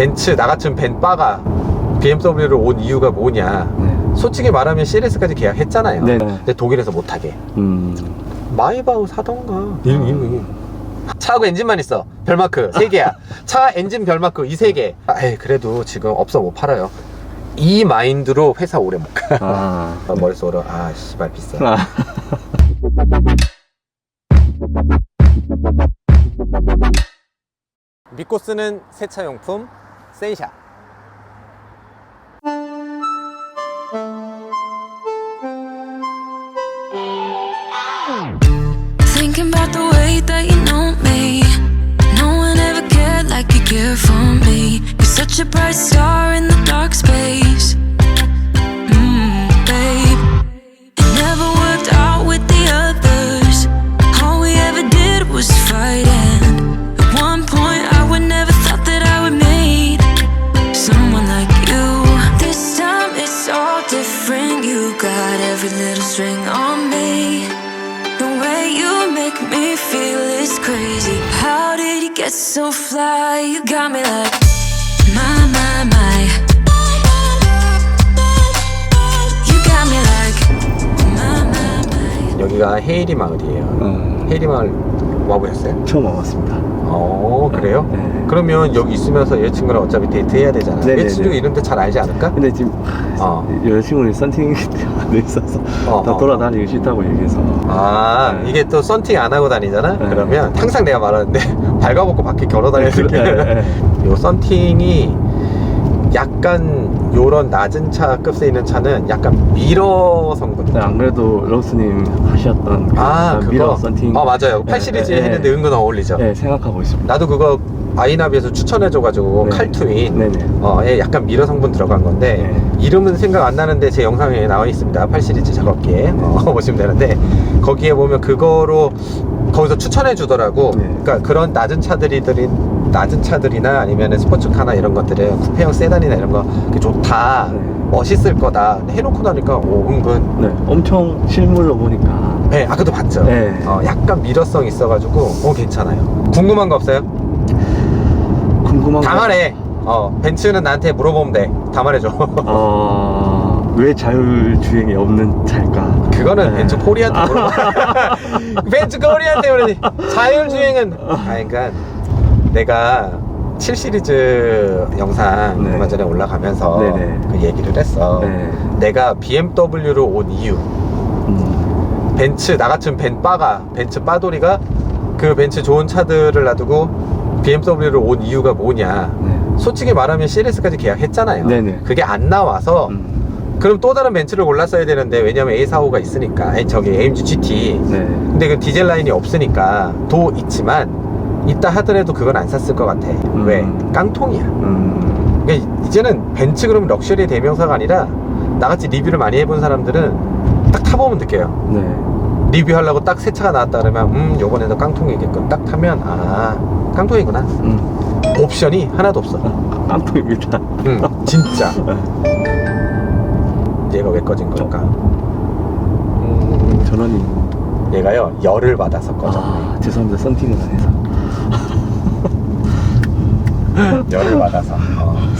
벤츠 나 같은 벤바가 BMW를 온 이유가 뭐냐. 솔직히 말하면 CLS까지 계약했잖아요. 네. 근데 독일에서 못하게 마이바흐 사던가. 차하고 엔진만 있어. 별마크 3개야. 차 엔진 별마크 이 3개. 에이, 그래도 지금 없어 못 팔아요. 이 마인드로 회사 오래 못 가. 머릿속으로 아 씨발 비싸. 믿고 쓰는 세차용품 센샤. Thinking about the way that you know me. No one ever cared like you care for me. You're such a bright star in the dark space. Babe, it never worked out with the others. All we ever did was fight, and at one point I would never thought that I would meet someone like you. This time it's all different. You got every little string on me. The way you make me feel is crazy. How did you get so fly? You got me like my. You got me like my. 여기가 헤이리 마을이에요. 헤이리 마을 와보셨어요? 처음 와봤습니다. 그래요? 네. 그러면 여기 있으면서 여자친구랑 어차피 데이트 해야 되잖아. 네네네. 여자친구가 이런 데 잘 알지 않을까? 근데 지금 여자친구는 썬팅이 안 돼 있어서 다 돌아다니기 싫다고 얘기해서. 네. 이게 또 썬팅 안 하고 다니잖아? 네. 그러면 항상 내가 말하는데 발가벗고 밖에 걸어 다니는 느낌. 요 썬팅이 약간 요런 낮은 차 급세 있는 차는 약간 미러 성분. 네, 안 그래도 러스님 하셨던 그거 미러 썬팅. 맞아요. 8 시리즈 했는데 은근 어울리죠. 네, 생각하고 있습니다. 나도 그거 아이나비에서 추천해줘가지고 네. 칼트윈 네네. 약간 미러 성분 들어간 건데 이름은 생각 안 나는데 제 영상에 나와 있습니다. 8 시리즈 작업기에 보시면 되는데 거기에 보면 그거로 거기서 추천해 주더라고. 그러니까 그런 낮은 차들이나 아니면 스포츠카나 이런 것들은 쿠페형 세단이나 이런 거 좋다, 멋있을 거다 해놓고 나니까 은근 엄청 실물로 보니까 아까도 봤죠. 약간 미러성 있어가지고 괜찮아요. 궁금한 거 없어요? 궁금한 다 말해. 벤츠는 나한테 물어보면 돼. 다 말해줘. 왜 자율주행이 없는 차일까? 그거는 벤츠 코리아한테 물어봐. 벤츠 코리아한테 그러지. 자율주행은 그러니까 내가 7 시리즈 영상 얼마 전에 올라가면서 그 얘기를 했어. 내가 BMW를 온 이유. 벤츠 나 같은 벤바가 벤츠 빠돌이가 그 벤츠 좋은 차들을 놔두고 BMW를 온 이유가 뭐냐. 솔직히 말하면 CLS까지 계약했잖아요. 그게 안 나와서 그럼 또 다른 벤츠를 골랐어야 되는데, 왜냐면 A45가 있으니까. AMG GT. 근데 그 디젤 라인이 없으니까 도 있지만 있다 하더라도 그건 안 샀을 것 같아. 왜? 깡통이야. 그러니까 이제는 벤츠 그러면 럭셔리의 대명사가 아니라 나같이 리뷰를 많이 해본 사람들은 딱 타보면 느껴요. 리뷰하려고 딱 새 차가 나왔다 그러면 요번에도 깡통이겠군. 딱 타면 깡통이구나. 옵션이 하나도 없어. 깡통입니다. 진짜. 얘가 왜 꺼진 걸까? 전원이 얘가요 열을 받아서 꺼졌네. 죄송합니다. 썬팅을 안 해서. 열을 받아서.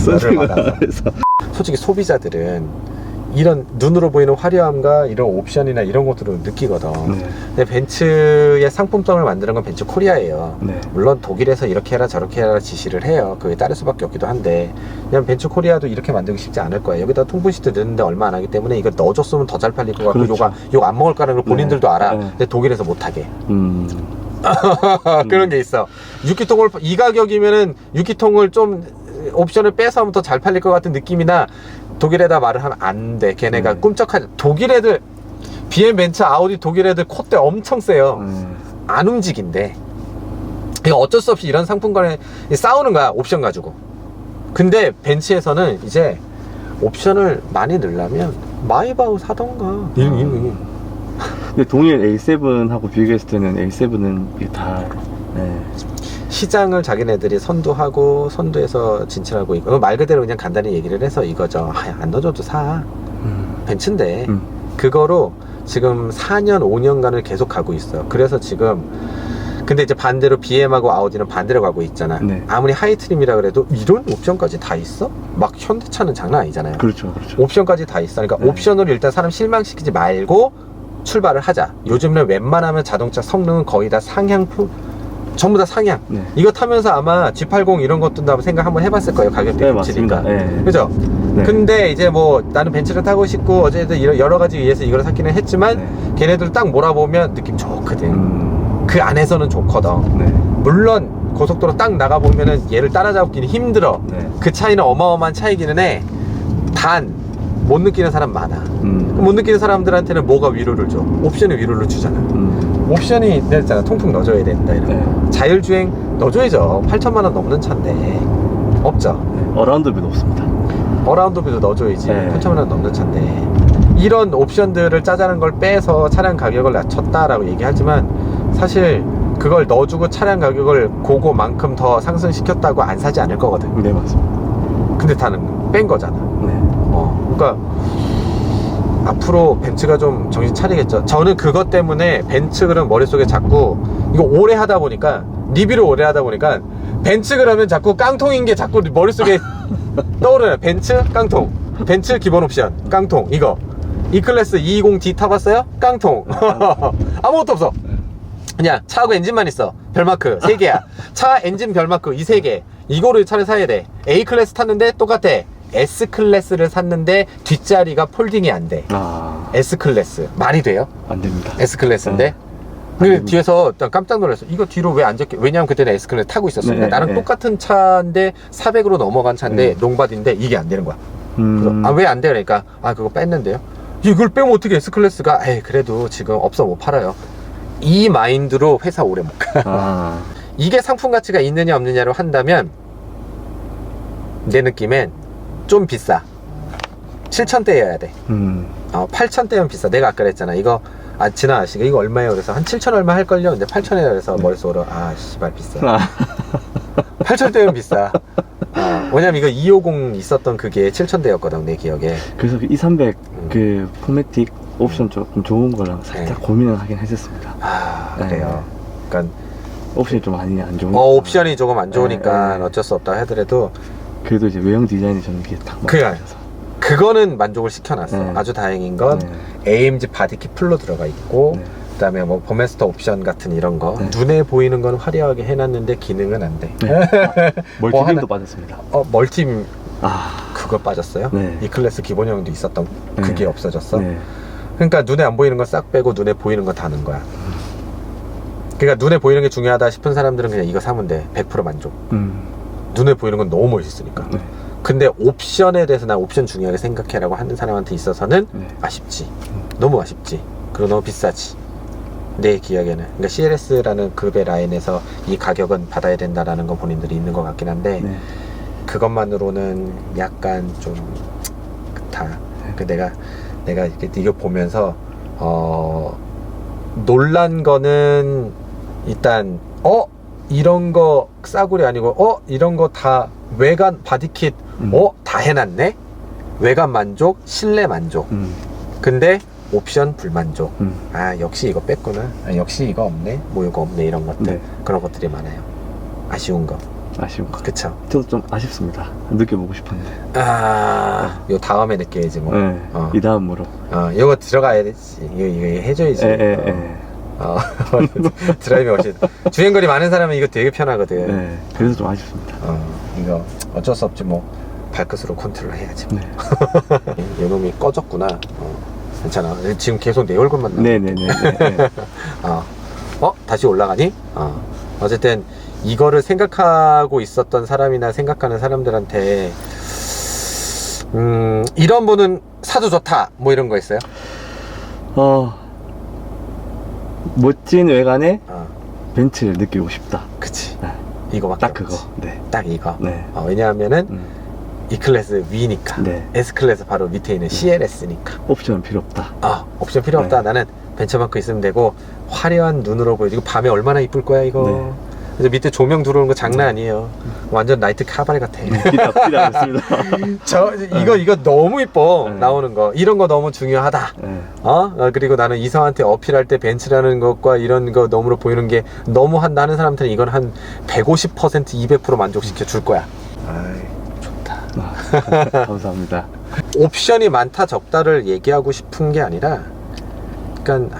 열을 받아서. 솔직히 소비자들은 이런 눈으로 보이는 화려함과 이런 옵션이나 이런 것들을 느끼거든. 근데 벤츠의 상품성을 만드는 건 벤츠 코리아예요. 물론 독일에서 이렇게 해라 저렇게 해라 지시를 해요. 그게 따를 수밖에 없기도 한데, 그냥 벤츠 코리아도 이렇게 만들기 쉽지 않을 거예요. 여기다 통풍 시트 넣는데 얼마 안 하기 때문에 이거 넣어줬으면 더 잘 팔릴 것 같고, 욕 안 먹을 거라는 걸 본인들도 알아. 근데 독일에서 못하게. 그런 게 있어. 6기통을 이 가격이면은 6기통을 좀 옵션을 빼서 하면 더 잘 팔릴 것 같은 느낌이나, 독일에다 말을 하면 안 돼. 걔네가 꿈쩍하지. 독일 애들, BM, 벤츠, 아우디 독일 애들 콧대 엄청 세요. 안 움직인대. 이거 어쩔 수 없이 이런 상품권에 싸우는 거야, 옵션 가지고. 근데 벤츠에서는 이제 옵션을 많이 넣으려면 마이바흐 사던가. 근데 동일 A7하고 비교했을 때는 A7은 다 시장을 자기네들이 선도하고 선도해서 진출하고 있고, 말 그대로 그냥 간단히 얘기를 해서 이거죠. 안 넣어줘도 사. 벤츠인데 그거로 지금 4년 5년간을 계속 가고 있어요. 그래서 지금 근데 이제 반대로 BM하고 아우디는 반대로 가고 있잖아. 네. 아무리 하이트림이라 그래도 이런 옵션까지 다 있어? 막 현대차는 장난 아니잖아요. 그렇죠. 옵션까지 다 있어. 그러니까 네. 옵션으로 일단 사람 실망시키지 말고 출발을 하자. 요즘은 웬만하면 자동차 성능은 거의 다 전부 다 상향. 네. 이거 타면서 아마 G80 이런 것도 한번 생각 한번 해봤을 거예요. 가격대 네, 겹치니까. 맞습니다. 네. 그죠? 네. 근데 이제 뭐 나는 벤츠를 타고 싶고 어제도 여러 가지 위해서 이걸 샀기는 했지만 네. 걔네들 딱 몰아보면 느낌 좋거든. 그 안에서는 좋거든. 네. 물론 고속도로 딱 나가보면은 얘를 따라잡기는 힘들어. 네. 그 차이는 어마어마한 차이기는 해. 단 못 느끼는 사람 많아. 못 느끼는 사람들한테는 뭐가 위로를 줘? 옵션이 위로를 주잖아. 옵션이 내가 통풍 넣어줘야 된다 이런 거. 자율주행 넣어줘야죠. 8천만 원 넘는 차인데 없죠. 어라운드비도 없습니다. 어라운드비도 넣어줘야지. 네. 8천만 원 넘는 차인데 이런 옵션들을 짜자는 걸 빼서 차량 가격을 낮췄다라고 얘기하지만 사실 그걸 넣어주고 차량 가격을 그거만큼 더 상승시켰다고 안 사지 않을 거거든. 네, 맞습니다. 근데 다는 뺀 거잖아. 네. 그러니까 앞으로 벤츠가 좀 정신 차리겠죠. 저는 그것 때문에 벤츠 그럼 머릿속에 자꾸 이거 오래 하다 보니까 리뷰를 오래 하다 보니까 ben츠 그러면 자꾸 깡통인 게 자꾸 머릿속에 떠오르네. 벤츠 깡통, 벤츠 기본 옵션 깡통. 이거 E클래스 220D 타봤어요? 깡통. 아무것도 없어. 그냥 차하고 엔진만 있어. 별마크 3개야. 차 엔진 별마크 이 3개. 이거를 차를 사야 돼. A클래스 탔는데 똑같아. S클래스를 샀는데 뒷자리가 폴딩이 안 돼. S클래스 말이 돼요? 안 됩니다. S클래스인데 근데 뒤에서 깜짝 놀랐어. 이거 뒤로 왜 안 적게? 왜냐면 그때는 S클래스 타고 있었으니까. 네, 나랑 네. 똑같은 차인데 400으로 넘어간 차인데 농바디인데 이게 안 되는 거야. 왜 안 돼? 그러니까 그거 뺐는데요. 이걸 빼면 어떻게 S클래스가 에이 그래도 지금 없어 못 팔아요. 이 마인드로 회사 오래 못 가. 이게 상품 가치가 있느냐 없느냐로 한다면 내 느낌엔 좀 비싸. 7,000대여야 돼. 8,000대면 비싸. 내가 아까 그랬잖아. 이거 지난 아저씨가 이거 얼마예요? 그래서 한 7,000 얼마 할걸요? 근데 8,000에 그래서 머릿속으로 씨발 비싸. 8,000대면 비싸. 왜냐면 이거 250 있었던 그게 7,000대였거든 내 기억에. 그래서 그 2300 그 포매틱 옵션 조금 좋은 거랑 살짝 네. 고민을 하긴 했었습니다. 그래요. 그러니까 옵션이 좀 많이 안 좋은. 옵션이 조금 안 좋으니까 네. 어쩔 수 없다 하더라도 그래도 이제 외형 디자인이 저는 이게 딱 맞아서. 그거는 만족을 시켜놨어. 네. 아주 다행인 건 네. AMG 바디킷 풀로 들어가 있고 네. 그다음에 뭐 버메스터 옵션 같은 이런 거 네. 눈에 보이는 건 화려하게 해놨는데 기능은 안 돼. 멀티빔도 빠졌습니다. 멀티 그거 빠졌어요? 네. E클래스 기본형도 있었던 그게 네. 없어졌어? 네. 그러니까 눈에 안 보이는 건 싹 빼고 눈에 보이는 거 다는 거야. 그러니까 눈에 보이는 게 중요하다 싶은 사람들은 그냥 이거 사면 돼. 100% 만족. 눈에 보이는 건 너무 멋있으니까. 네. 근데 옵션에 대해서 나 옵션 중요하게 생각해라고 하는 사람한테 있어서는 네. 아쉽지. 너무 아쉽지. 그리고 너무 비싸지. 내 기억에는. 그러니까 CLS라는 급의 라인에서 이 가격은 받아야 된다라는 건 본인들이 있는 것 같긴 한데 네. 그것만으로는 약간 좀 그렇다. 그 내가 이거 보면서 놀란 거는 일단 이런 거 싸구려 아니고 이런 거 다 외관 바디킷 다 해놨네. 외관 만족, 실내 만족. 근데 옵션 불만족. 역시 이거 뺐구나. 역시 이거 없네. 뭐 이거 없네. 이런 것들. 네. 그런 것들이 많아요. 아쉬운 거. 그쵸. 저도 좀 아쉽습니다. 느껴보고 싶었는데. 요 다음에 느껴야지 뭐. 네. 이 다음으로. 이거 들어가야 되지. 이거 해줘야지. 드라이빙 훨씬 주행거리 많은 사람은 이거 되게 편하거든. 네. 그래서 좀 아쉽습니다. 이거 어쩔 수 없지 뭐. 발끝으로 컨트롤 해야지. 네. 이놈이 꺼졌구나. 괜찮아. 지금 계속 내 얼굴만 나와. 네네네. 다시 올라가니? 어쨌든 이거를 생각하고 있었던 사람이나 생각하는 사람들한테 이런 분은 사도 좋다 뭐 이런 거 있어요? 멋진 외관에 벤츠를 느끼고 싶다. 그치. 이거밖에 딱 없지. 그거. 네. 딱 이거. 네. 왜냐하면은 E클래스 위니까. 네. S클래스 바로 밑에 있는 CLS니까. 옵션은 필요 없다. 옵션 필요 없다. 네. 나는 벤처마크 있으면 되고 화려한 눈으로 보여. 이거 밤에 얼마나 이쁠 거야 이거. 그래서 밑에 조명 들어오는 거 장난 아니에요. 완전 나이트 카바레 같아. 기대하겠습니다. 이거 너무 이뻐. 네. 나오는 거 이런 거 너무 중요하다. 네. 그리고 나는 이성한테 어필할 때 벤츠라는 것과 이런 거 너무로 보이는 게 너무 한다 하는 사람들은 이건 한 150% 200% 만족시켜 줄 거야. 아이, 좋다. 감사합니다. 옵션이 많다 적다를 얘기하고 싶은 게 아니라, 그러니까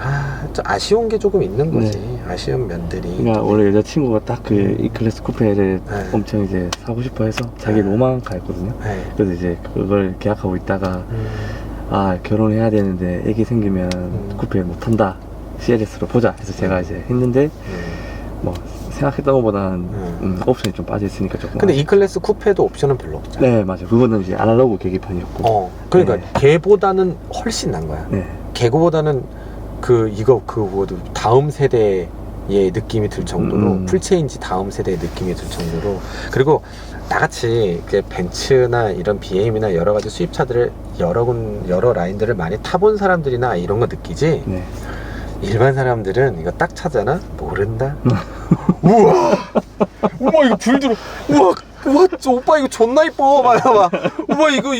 좀 아쉬운 게 조금 있는 거지. 네. 아쉬운 면들이. 그러니까 원래 여자친구가 딱 그 E클래스 쿠페를 네. 엄청 이제 사고 싶어 해서 자기 네. 로망가였거든요. 네. 그래서 이제 그걸 계약하고 있다가 결혼해야 되는데 애기 생기면 쿠페 못 탄다. CLS로 보자 해서 제가 이제 했는데 뭐 생각했던 것보다는 옵션이 좀 빠져 있으니까 조금. 근데 E클래스 쿠페도 옵션은 별로 없잖아. 네, 맞아요. 그거는 이제 아날로그 계기판이었고. 그러니까 네. 걔보다는 훨씬 난 거야. 네. 걔보다는 그거도 다음 세대의 느낌이 들 정도로 풀체인지 다음 세대의 느낌이 들 정도로. 그리고 나같이 벤츠나 이런 BM이나 여러 가지 수입차들을 여러 라인들을 많이 타본 사람들이나 이런 거 느끼지. 네. 일반 사람들은 이거 딱 차잖아? 모른다? 우와! 이거 불 들어. 우와, 저 오빠 이거 존나 이뻐. 막. 우와, 이거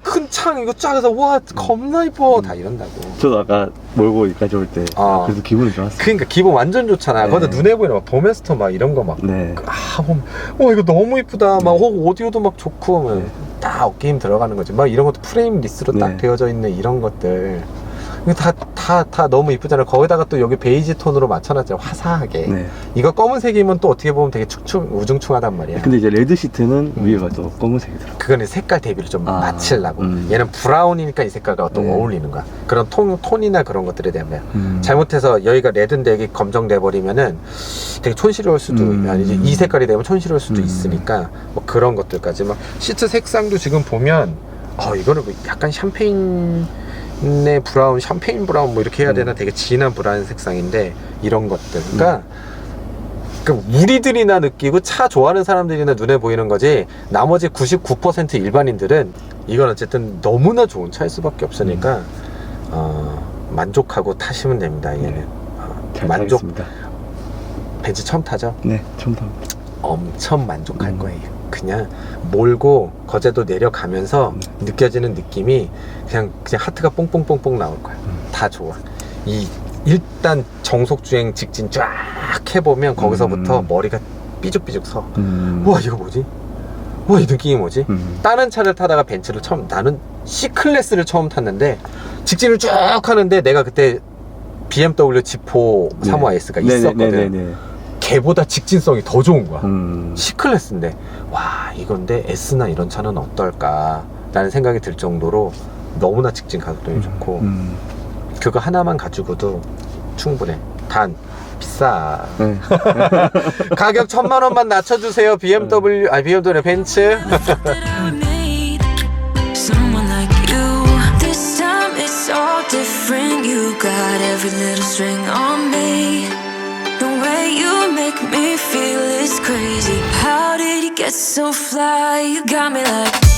큰 창, 이거 작아서, 와, 겁나 이뻐. 다 이런다고. 저도 아까 몰고 여기까지 올 때 그래도 기분이 좋았어요. 그러니까 기분 완전 좋잖아. 네. 거기다 눈에 보이는 막 보메스터 막 이런 거 막. 네. 보면, 와, 이거 너무 이쁘다. 막 오디오도 막 좋고, 네. 딱 어깨힘 들어가는 거지. 막 이런 것도 프레임 리스로 딱 네. 되어져 있는 이런 것들. 이거 다 너무 이쁘잖아. 거기다가 또 여기 베이지 톤으로 맞춰놨잖아. 화사하게. 네. 이거 검은색이면 또 어떻게 보면 되게 우중충하단 말이야. 근데 이제 레드 시트는 위에가 또 검은색이더라고요. 그거는 색깔 대비를 좀 맞추려고. 얘는 브라운이니까 이 색깔과 또 네. 어울리는 거야. 그런 톤이나 그런 것들에 대한 잘못해서 여기가 레드인데 여기 검정 돼버리면은 되게 촌스러울 수도 이제 이 색깔이 되면 촌스러울 수도 있으니까 뭐 그런 것들까지. 막 시트 색상도 지금 보면 이거는 약간 샴페인 브라운, 샴페인 브라운 뭐 이렇게 해야 되나? 되게 진한 브라운 색상인데 이런 것들. 그러니까 우리들이나 느끼고 차 좋아하는 사람들이나 눈에 보이는 거지, 나머지 99% 일반인들은 이건 어쨌든 너무나 좋은 차일 수밖에 없으니까 만족하고 타시면 됩니다. 얘는 잘 타겠습니다. 벤츠 처음 타죠? 네, 처음 탑니다. 엄청 만족할 거예요. 그냥 몰고 거제도 내려가면서 느껴지는 느낌이 그냥 하트가 뽕뽕뽕뽕 나올 거야. 다 좋아. 일단 정속주행 직진 쫙 해보면 거기서부터 머리가 삐죽삐죽 서. 와, 이거 뭐지? 와, 이 느낌이 뭐지? 다른 차를 타다가 벤츠를 나는 C클래스를 처음 탔는데 직진을 쭉 하는데, 내가 그때 BMW G4 35S가 있었거든. 걔보다 직진성이 더 좋은 거야. C클래스인데, 와, 이건데 S나 이런 차는 어떨까 라는 생각이 들 정도로 너무나 직진 가속도이 좋고, 그거 하나만 가지고도 충분해. 단 비싸. 가격 1,000만 원만 낮춰주세요. BMW 벤츠. Someone like you. This time it's all different. You got every little string on me. The way you make me feel is crazy. How did you get so fly? You got me like